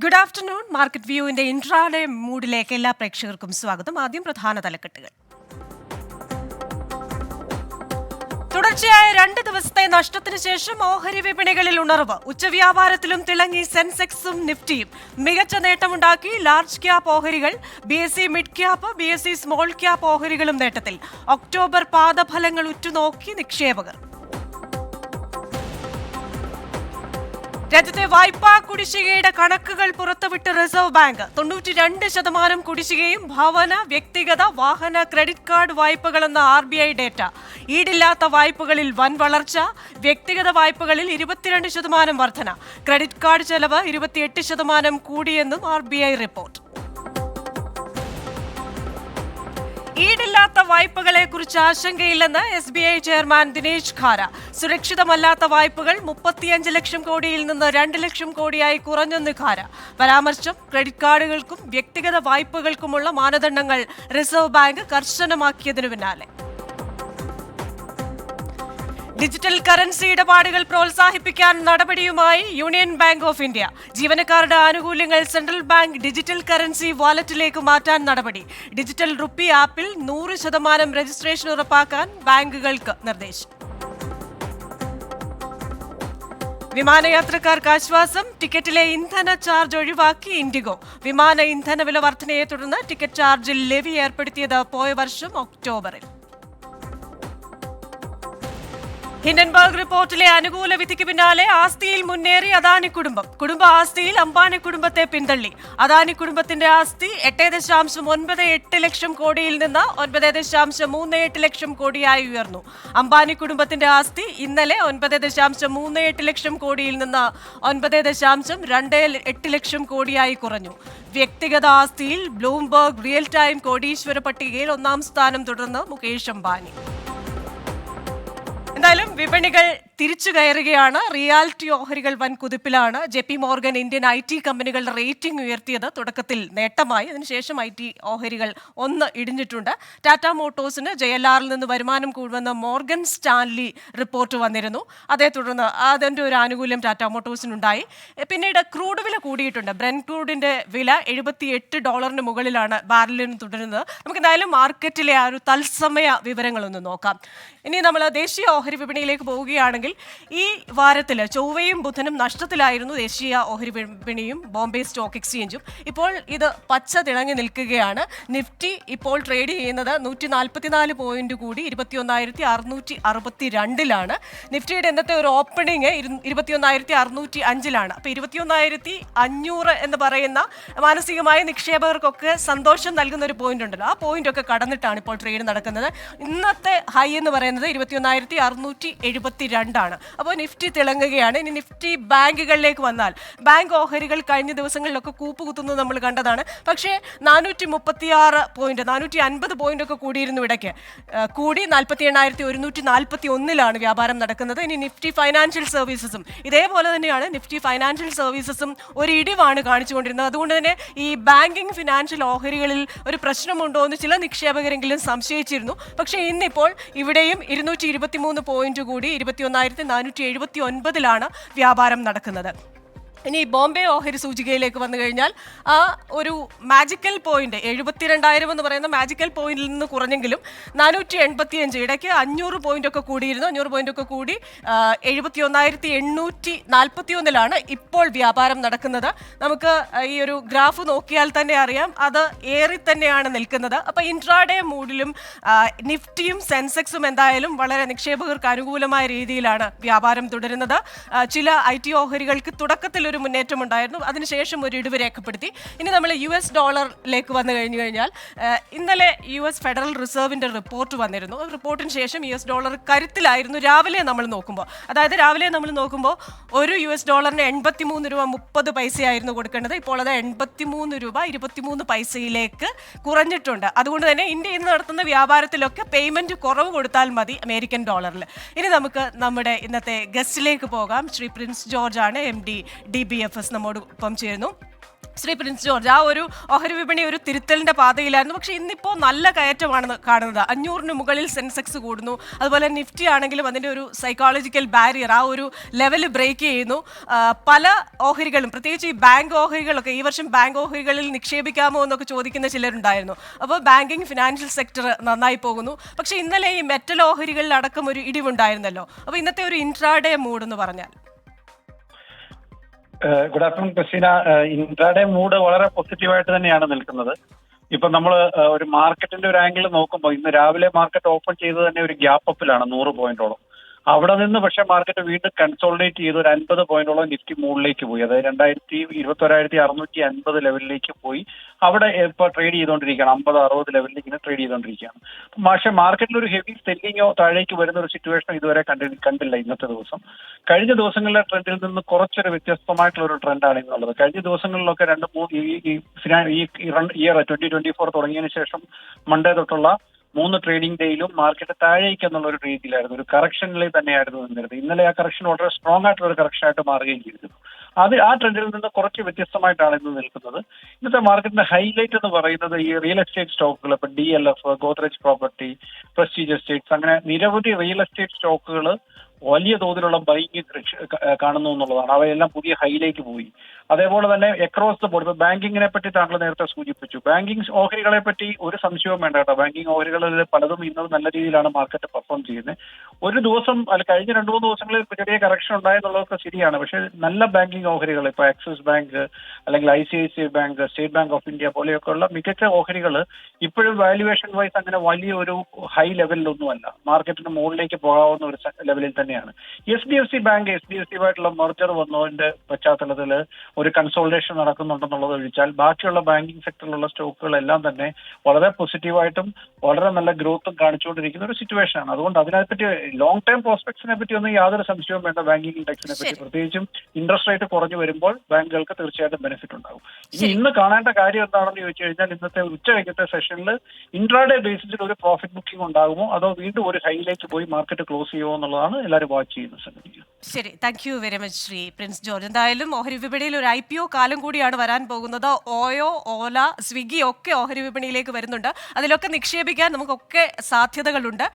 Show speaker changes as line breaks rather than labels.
Good afternoon. Market വ്യൂവിന്റെ intraday മൂഡിലേക്ക് എല്ലാ പ്രേക്ഷകർക്കും സ്വാഗതം. ആദ്യം പ്രധാന തലക്കെട്ടുകൾ. തുടർച്ചയായ 2 ദിവസത്തെ നഷ്ടത്തിന് ശേഷം ഓഹരി വിപണികളിൽ ഉണർവ്. ഉച്ചവ്യാപാരത്തിലും തിളങ്ങി സെൻസെക്സും നിഫ്റ്റിയും. മികച്ച നേട്ടമുണ്ടാക്കി ലാർജ് ക്യാപ് ഓഹരികൾ. BSE mid cap, BSE small cap ഓഹരികളും നേട്ടത്തിൽ. ഒക്ടോബർ പാദഫലങ്ങൾ ഉറ്റുനോക്കി നിക്ഷേപകർ. രാജ്യത്തെ വായ്പാ കുടിശ്ശികയുടെ കണക്കുകൾ പുറത്തുവിട്ട് റിസർവ് ബാങ്ക്. 92% കുടിശ്ശികയും ഭവന, വ്യക്തിഗത, വാഹന, ക്രെഡിറ്റ് കാർഡ് വായ്പകളെന്ന RBI ഡേറ്റ. ഈടില്ലാത്ത വായ്പകളിൽ വൻ വളർച്ച. വ്യക്തിഗത വായ്പകളിൽ 22% വർധന. ക്രെഡിറ്റ് കാർഡ് ചെലവ് 28% കൂടിയെന്നും RBI റിപ്പോർട്ട്. ഈടില്ലാത്ത വായ്പകളെക്കുറിച്ച് ആശങ്കയില്ലെന്ന് SBI ചെയർമാൻ ദിനേശ് ഖാര. സുരക്ഷിതമല്ലാത്ത വായ്പകൾ 35 ലക്ഷം കോടിയിൽ നിന്ന് 2 ലക്ഷം കോടിയായി കുറഞ്ഞെന്ന് ഖാര. പരാമർശം ക്രെഡിറ്റ് കാർഡുകൾക്കും വ്യക്തിഗത വായ്പകൾക്കുമുള്ള മാനദണ്ഡങ്ങൾ റിസർവ് ബാങ്ക് കർശനമാക്കിയതിനു പിന്നാലെ. ഡിജിറ്റൽ കറൻസി ഇടപാടുകൾ പ്രോത്സാഹിപ്പിക്കാൻ നടപടിയുമായി യൂണിയൻ ബാങ്ക് ഓഫ് ഇന്ത്യ. ജീവനക്കാരുടെ ആനുകൂല്യങ്ങൾ സെൻട്രൽ ബാങ്ക് ഡിജിറ്റൽ കറൻസി വാലറ്റിലേക്ക് മാറ്റാൻ നടപടി. ഡിജിറ്റൽ റുപ്പി ആപ്പിൽ 100% രജിസ്ട്രേഷൻ ഉറപ്പാക്കാൻ ബാങ്കുകൾക്ക് നിർദ്ദേശം. വിമാനയാത്രക്കാർക്ക് ആശ്വാസം. ടിക്കറ്റിലെ ഇന്ധന ചാർജ് ഒഴിവാക്കി ഇൻഡിഗോ. വിമാന ഇന്ധന വില വർധനയെ തുടർന്ന് ടിക്കറ്റ് ചാർജിൽ ലെവി ഏർപ്പെടുത്തിയത് പോയ വർഷം ഒക്ടോബറിൽ. ഹിൻഡൻബർഗ് റിപ്പോർട്ടിലെ അനുകൂല വിധിക്ക് പിന്നാലെ ആസ്തിയിൽ മുന്നേറി അദാനി കുടുംബം. കുടുംബ ആസ്തിയിൽ അംബാനി കുടുംബത്തെ പിന്തള്ളി. അദാനി കുടുംബത്തിന്റെ ആസ്തി 8.98 ലക്ഷം കോടിയിൽ നിന്ന് 9.38 ലക്ഷം കോടിയായി ഉയർന്നു. അംബാനി കുടുംബത്തിന്റെ ആസ്തി ഇന്നലെ 9.38 ലക്ഷം കോടിയിൽ നിന്ന് 9.28 ലക്ഷം കോടിയായി കുറഞ്ഞു. വ്യക്തിഗത ആസ്തിയിൽ ബ്ലൂംബർഗ് റിയൽ ടൈം കോടീശ്വര പട്ടികയിൽ 1ാം സ്ഥാനം തുടർന്ന് മുകേഷ് അംബാനി. എന്തായാലും വിപണികൾ തിരിച്ചു കയറുകയാണ്. റിയാലിറ്റി ഓഹരികൾ വൻ കുതിപ്പിലാണ്. JP മോർഗൻ ഇന്ത്യൻ IT കമ്പനികളുടെ റേറ്റിംഗ് ഉയർത്തിയത് തുടക്കത്തിൽ നേട്ടമായി. അതിനുശേഷം IT ഓഹരികൾ ഒന്ന് ഇടിഞ്ഞിട്ടുണ്ട്. ടാറ്റ മോട്ടോഴ്സിന് JLRൽ നിന്ന് വരുമാനം കൂടുമെന്ന് മോർഗൻ സ്റ്റാൻലി റിപ്പോർട്ട് വന്നിരുന്നു. അതേ തുടർന്ന് അതിൻ്റെ ഒരു ആനുകൂല്യം ടാറ്റ മോട്ടോഴ്സിനുണ്ടായി. പിന്നീട് ക്രൂഡ് വില കൂടിയിട്ടുണ്ട്. ബ്രെന്റ് ക്രൂഡിന്റെ വില $78 മുകളിലാണ് ബാരലിന് തുടരുന്നത്. നമുക്ക് എന്തായാലും മാർക്കറ്റിലെ ആ ഒരു തത്സമയ വിവരങ്ങളൊന്ന് നോക്കാം. ഇനി നമ്മൾ ദേശീയ ഓഹരി വിപണിയിലേക്ക് പോവുകയാണെങ്കിൽ ഈ വാരത്തിൽ ചൊവ്വയും ബുധനും നഷ്ടത്തിലായിരുന്നു ദേശീയ ഓഹരി വിപണിയും ബോംബെ സ്റ്റോക്ക് എക്സ്ചേഞ്ചും. ഇപ്പോൾ ഇത് പച്ച തിളങ്ങി നിൽക്കുകയാണ്. നിഫ്റ്റി ഇപ്പോൾ ട്രേഡ് ചെയ്യുന്നത് 144 പോയിന്റ് കൂടി 21,662 നിഫ്റ്റിയുടെ ഇന്നത്തെ ഒരു ഓപ്പണിംഗ് 21,605 അപ്പോൾ 21,500 എന്ന് പറയുന്ന മാനസികമായ നിക്ഷേപകർക്കൊക്കെ സന്തോഷം നൽകുന്ന ഒരു പോയിന്റ് ഉണ്ടല്ലോ, ആ പോയിന്റ് ഒക്കെ കടന്നിട്ടാണ് ഇപ്പോൾ ട്രേഡ് നടക്കുന്നത്. ഇന്നത്തെ ഹൈ എന്ന് പറയുന്നത് 21,672 അപ്പോൾ നിഫ്റ്റി തിളങ്ങുകയാണ്. ഇനി നിഫ്റ്റി ബാങ്കുകളിലേക്ക് വന്നാൽ ബാങ്ക് ഓഹരികൾ കഴിഞ്ഞ ദിവസങ്ങളിലൊക്കെ കൂപ്പുകുത്തുന്നത് നമ്മൾ കണ്ടതാണ്. പക്ഷേ 450 പോയിന്റ് ഒക്കെ കൂടിയിരുന്നു. ഇടയ്ക്ക് കൂടി 48,141 വ്യാപാരം നടക്കുന്നത്. ഇനി നിഫ്റ്റി ഫൈനാൻഷ്യൽ സർവീസസും ഇതേപോലെ തന്നെയാണ്. നിഫ്റ്റി ഫൈനാൻഷ്യൽ സർവീസസും ഒരു ഇടിവാണ് കാണിച്ചുകൊണ്ടിരുന്നത്. അതുകൊണ്ട് തന്നെ ഈ ബാങ്കിങ് ഫിനാൻഷ്യൽ ഓഹരികളിൽ ഒരു പ്രശ്നമുണ്ടോ എന്ന് ചില നിക്ഷേപകരെങ്കിലും സംശയിച്ചിരുന്നു. പക്ഷേ ഇന്നിപ്പോൾ ഇവിടെയും 223 പോയിന്റ് കൂടി 21,479 വ്യാപാരം നടക്കുന്നത്. ഇനി ബോംബെ ഓഹരി സൂചികയിലേക്ക് വന്നു കഴിഞ്ഞാൽ ആ ഒരു മാജിക്കൽ പോയിന്റ് 72,000 എന്ന് പറയുന്ന മാജിക്കൽ പോയിന്റിൽ നിന്ന് കുറഞ്ഞെങ്കിലും 485 ഇടയ്ക്ക് 500 പോയിന്റ് ഒക്കെ കൂടിയിരുന്നു. 500 പോയിന്റ് ഒക്കെ കൂടി 71,841 ഇപ്പോൾ വ്യാപാരം നടക്കുന്നത്. നമുക്ക് ഈ ഒരു ഗ്രാഫ് നോക്കിയാൽ തന്നെ അറിയാം, അത് ഏറി തന്നെയാണ് നിൽക്കുന്നത്. അപ്പോൾ ഇൻട്രാഡേ മൂഡിലും നിഫ്റ്റിയും സെൻസെക്സും എന്തായാലും വളരെ നിക്ഷേപകർക്ക് അനുകൂലമായ രീതിയിലാണ് വ്യാപാരം തുടരുന്നത്. ചില IT ഓഹരികൾക്ക് തുടക്കത്തിൽ ഒരു മുന്നേറ്റം ഉണ്ടായിരുന്നു, അതിനുശേഷം ഒരു ഇടിവ് രേഖപ്പെടുത്തി. ഇനി നമ്മൾ US ഡോളറിലേക്ക് വന്നു കഴിഞ്ഞു കഴിഞ്ഞാൽ ഇന്നലെ US ഫെഡറൽ റിസർവിൻ്റെ റിപ്പോർട്ട് വന്നിരുന്നു. റിപ്പോർട്ടിന് ശേഷം US ഡോളർ കരുത്തിലായിരുന്നു. രാവിലെ നമ്മൾ നോക്കുമ്പോൾ ഒരു US ഡോളറിന് 83 രൂപ 30 പൈസയായിരുന്നു കൊടുക്കേണ്ടത്. ഇപ്പോൾ അത് 83 രൂപ 23 പൈസയിലേക്ക് കുറഞ്ഞിട്ടുണ്ട്. അതുകൊണ്ട് തന്നെ ഇന്ത്യ ഇന്ന് നടത്തുന്ന വ്യാപാരത്തിലൊക്കെ പേയ്മെന്റ് കുറവ് കൊടുത്താൽ മതി അമേരിക്കൻ ഡോളറിൽ. ഇനി നമുക്ക് നമ്മുടെ ഇന്നത്തെ ഗസ്റ്റിലേക്ക് പോകാം. ശ്രീ പ്രിൻസ് ജോർജ് ആണ്, MD DBFS നമ്മോടൊപ്പം ചേരുന്നു. ശ്രീ പ്രിൻസ് ജോർജ്, ആ ഒരു ഓഹരി വിപണി ഒരു തിരുത്തലിന്റെ പാതയിലായിരുന്നു. പക്ഷേ ഇന്നിപ്പോൾ നല്ല കയറ്റമാണ് കാണുന്നത്. 500-ന് മുകളിൽ സെൻസെക്സ് കൂടുന്നു. അതുപോലെ നിഫ്റ്റി ആണെങ്കിലും അതിന്റെ ഒരു സൈക്കോളജിക്കൽ ബാരിയർ, ആ ഒരു ലെവൽ ബ്രേക്ക് ചെയ്യുന്നു. പല ഓഹരികളും, പ്രത്യേകിച്ച് ഈ ബാങ്ക് ഓഹരികളൊക്കെ, ഈ വർഷം ബാങ്ക് ഓഹരികളിൽ നിക്ഷേപിക്കാമോ എന്നൊക്കെ ചോദിക്കുന്ന ചിലരുണ്ടായിരുന്നു. അപ്പോൾ ബാങ്കിങ്, ഫിനാൻഷ്യൽ സെക്ടർ നന്നായി പോകുന്നു. പക്ഷേ ഇന്നലെ ഈ മെറ്റൽ ഓഹരികളിലടക്കം ഒരു ഇടിവുണ്ടായിരുന്നല്ലോ. അപ്പോൾ ഇന്നത്തെ ഒരു ഇൻട്രാഡേ മൂഡ് എന്ന് പറഞ്ഞാൽ?
Good afternoon Christina. Intraday mood വളരെ പോസിറ്റീവായിട്ട് തന്നെയാണ് നിൽക്കുന്നത്. ഇപ്പൊ നമ്മൾ ഒരു മാർക്കറ്റിന്റെ ഒരു ആംഗിൾ നോക്കുമ്പോൾ ഇന്ന് രാവിലെ മാർക്കറ്റ് ഓപ്പൺ ചെയ്തത് തന്നെ ഒരു ഗ്യാപ്പ് അപ്പിലാണ് 100 പോയിന്റോളം. അവിടെ നിന്ന് പക്ഷേ മാർക്കറ്റ് വീണ്ടും കൺസോളിഡേറ്റ് ചെയ്ത് ഒരു 50 പോയിന്റോളം നിഫ്റ്റി മുകളിലേക്ക് പോയി. അതായത് 21,650 ലെവലിലേക്ക് പോയി. അവിടെ ഇപ്പോൾ ട്രേഡ് ചെയ്തുകൊണ്ടിരിക്കുകയാണ്, 50-60 ലെവലിൽ ഇങ്ങനെ ട്രേഡ് ചെയ്തുകൊണ്ടിരിക്കുകയാണ്. പക്ഷേ മാർക്കറ്റിൽ ഒരു ഹെവി സെല്ലിങ്ങോ താഴേക്ക് വരുന്ന ഒരു സിറ്റുവേഷൻ ഇതുവരെ കണ്ടില്ല ഇന്നത്തെ ദിവസം. കഴിഞ്ഞ ദിവസങ്ങളിലെ ട്രെൻഡിൽ നിന്ന് കുറച്ചൊരു വ്യത്യസ്തമായിട്ടുള്ള ഒരു ട്രെൻഡാണ് ഇന്നുള്ളത്. കഴിഞ്ഞ ദിവസങ്ങളിലൊക്കെ 2-3 ഈ ഇയർ 2024 തുടങ്ങിയതിന് ശേഷം മൺഡേ തൊട്ടുള്ള 3 ട്രേഡിംഗ് ഡേയിലും മാർക്കറ്റ് താഴേക്ക് എന്നുള്ള ഒരു രീതിയിലായിരുന്നു, ഒരു കറക്ഷനിൽ തന്നെയായിരുന്നു നിന്നിരുന്നത്. ഇന്നലെ ആ കറക്ഷൻ വളരെ സ്ട്രോങ് ആയിട്ടുള്ള ഒരു കറക്ഷൻ ആയിട്ട് മാറുകയും ചെയ്തിരുന്നു. ആ ട്രെൻഡിൽ നിന്ന് കുറച്ച് വ്യത്യസ്തമായിട്ടാണ് ഇന്ന് നിൽക്കുന്നത്. ഇന്നത്തെ മാർക്കറ്റിന്റെ ഹൈലൈറ്റ് എന്ന് പറയുന്നത് ഈ റിയൽ എസ്റ്റേറ്റ് സ്റ്റോക്കുകൾ, ഇപ്പൊ DLF, Godrej property, prestige estates, അങ്ങനെ നിരവധി റിയൽ എസ്റ്റേറ്റ് സ്റ്റോക്കുകൾ വലിയ തോതിലുള്ള ബൈങ് കാണുന്നു എന്നുള്ളതാണ്. അവയെല്ലാം പുതിയ ഹൈയിലേക്ക് പോയി. അതേപോലെ തന്നെ അക്രോസ് ദ ബോർഡ്, ഇപ്പൊ ബാങ്കിങ്ങിനെ പറ്റി താങ്കൾ നേരത്തെ സൂചിപ്പിച്ചു. ബാങ്കിങ് ഓഹരികളെ പറ്റി ഒരു സംശയവും വേണ്ട കേട്ടോ. ബാങ്കിങ് ഓഹരികളിൽ പലതും ഇന്ന് നല്ല രീതിയിലാണ് മാർക്കറ്റ് പെർഫോം ചെയ്യുന്നത്. ഒരു ദിവസം കഴിഞ്ഞ 2-3 ദിവസങ്ങളിൽ ചെറിയ കറക്ഷൻ ഉണ്ടായെന്നുള്ളതൊക്കെ ശരിയാണ്. പക്ഷെ നല്ല ബാങ്കിങ് ഓഹരികൾ, ഇപ്പൊ ആക്സിസ് ബാങ്ക് അല്ലെങ്കിൽ ICICI Bank, State Bank of India പോലെയൊക്കെയുള്ള മികച്ച ഓഹരികൾ ഇപ്പോഴും വാല്യുവേഷൻ വൈസ് അങ്ങനെ വലിയൊരു ഹൈ ലെവലിലൊന്നുമല്ല, മാർക്കറ്റിന് മുകളിലേക്ക് പോകാവുന്ന ഒരു ലെവലിൽ തന്നെയാണ്. HDFC ബാങ്ക്, HDFC ആയിട്ടുള്ള മെർജർ വന്നതിന്റെ പശ്ചാത്തലത്തിൽ ഒരു കൺസോൾട്ടേഷൻ നടക്കുന്നുണ്ടെന്നുള്ളത് ഒഴിച്ചാൽ ബാക്കിയുള്ള ബാങ്കിങ് സെക്ടറിലുള്ള സ്റ്റോക്കുകളെല്ലാം തന്നെ വളരെ പോസിറ്റീവായിട്ടും വളരെ നല്ല ഗ്രോത്തും കാണിച്ചുകൊണ്ടിരിക്കുന്ന ഒരു സിറ്റുവേഷൻ ആണ്. അതുകൊണ്ട് അതിനെപ്പറ്റി ലോങ് ടൈം പ്രോസ്പെക്ട്സിനെ പറ്റി ഒന്നും യാതൊരു സംശയവും വേണ്ട. ബാങ്കിങ് ഇൻഡെക്സിനെ പറ്റി പ്രത്യേകിച്ചും ഇൻട്രസ്റ്റ് റേറ്റ് കുറഞ്ഞു വരുമ്പോൾ ബാങ്കുകൾക്ക് തീർച്ചയായിട്ടും ബെനിഫിറ്റ് ഉണ്ടാകും. ഇന്ന് കാണേണ്ട കാര്യം എന്താണെന്ന് ചോദിച്ചു കഴിഞ്ഞാൽ, ഇന്നത്തെ ഉച്ച കഴിഞ്ഞത്തെ സെഷനിൽ ഇൻട്രാഡേ ബേസിസിൽ ഒരു പ്രോഫിറ്റ് ബുക്കിംഗ് ഉണ്ടാകുമോ അതോ വീണ്ടും ഒരു ഹൈയിലേക്ക് പോയി മാർക്കറ്റ് ക്ലോസ് ചെയ്യുമോ എന്നുള്ളതാണ് എല്ലാവരും വാച്ച് ചെയ്യുന്ന സംഗതി.
ശരി, thank you very much Shri Prince George. എന്തായാലും ഓഹരി വിപണിയിൽ ഒരു IPO കാലം കൂടിയാണ് വരാൻ പോകുന്നത്. ഓയോ, ഓല, സ്വിഗ്ഗി ഒക്കെ ഓഹരി വിപണിയിലേക്ക് വരുന്നുണ്ട്. അതിലൊക്കെ നിക്ഷേപിക്കാൻ നമുക്കൊക്കെ സാധ്യതകളുണ്ട്.